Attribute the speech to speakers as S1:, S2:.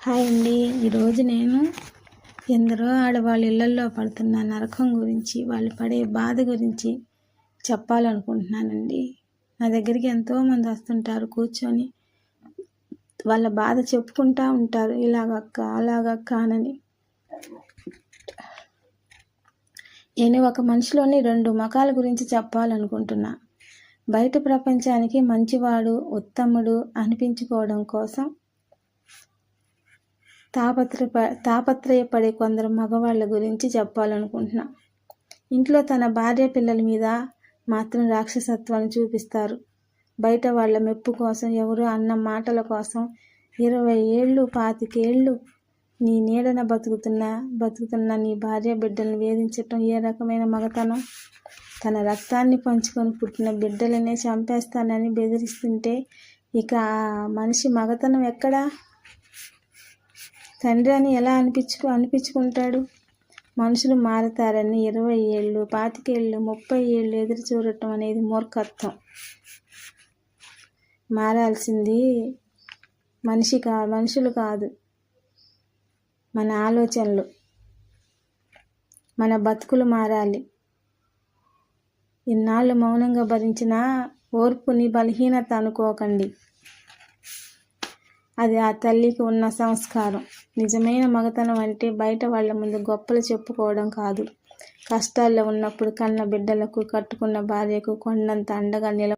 S1: Hi అండి. ఈరోజు నేను ఎందరో ఆడవాళ్ళ ఇళ్లల్లో పడుతున్న నరకం గురించి, వాళ్ళు పడే బాధ గురించి చెప్పాలనుకుంటున్నానండి. నా దగ్గరికి ఎంతోమంది వస్తుంటారు, కూర్చొని వాళ్ళ బాధ చెప్పుకుంటూ ఉంటారు, ఇలాగక్క అలాగక్క అని. నేను ఒక మనిషిలోని 2 ముఖాల గురించి చెప్పాలనుకుంటున్నా. బయట ప్రపంచానికి మంచివాడు, ఉత్తముడు అనిపించుకోవడం కోసం తాపత్రయపడే కొందరు మగవాళ్ళ గురించి చెప్పాలనుకుంటున్నా. ఇంట్లో తన భార్య పిల్లల మీద మాత్రం రాక్షసత్వాన్ని చూపిస్తారు. బయట వాళ్ళ మెప్పు కోసం, ఎవరు అన్న మాటల కోసం 20 ఏళ్ళు 25 ఏళ్ళు నీ నీడన బతుకుతున్న నీ భార్య బిడ్డలను వేధించటం ఏ రకమైన మగతనం? తన రక్తాన్ని పంచుకొని పుట్టిన బిడ్డలనే చంపేస్తానని బెదిరిస్తుంటే ఇక ఆ మనిషి మగతనం ఎక్కడా? తండ్రి అని ఎలా అనిపించుకుంటాడు? మనుషులు మారతారని 20 ఏళ్ళు 25 ఏళ్ళు 30 ఏళ్ళు ఎదురు చూడటం అనేది మూర్ఖత్వం. మారాల్సింది మనుషులు కాదు, మన ఆలోచనలు, మన బతుకులు మారాలి. ఇన్నాళ్ళు మౌనంగా భరించిన ఓర్పుని బలహీనత అనుకోకండి. అది ఆ తల్లికి ఉన్న సంస్కారం. నిజమైన మగతనం అంటే బయట వాళ్ళ ముందు గొప్పలు చెప్పుకోవడం కాదు, కష్టాల్లో ఉన్నప్పుడు కన్న బిడ్డలకు, కట్టుకున్న భార్యకు కొండంత అండగా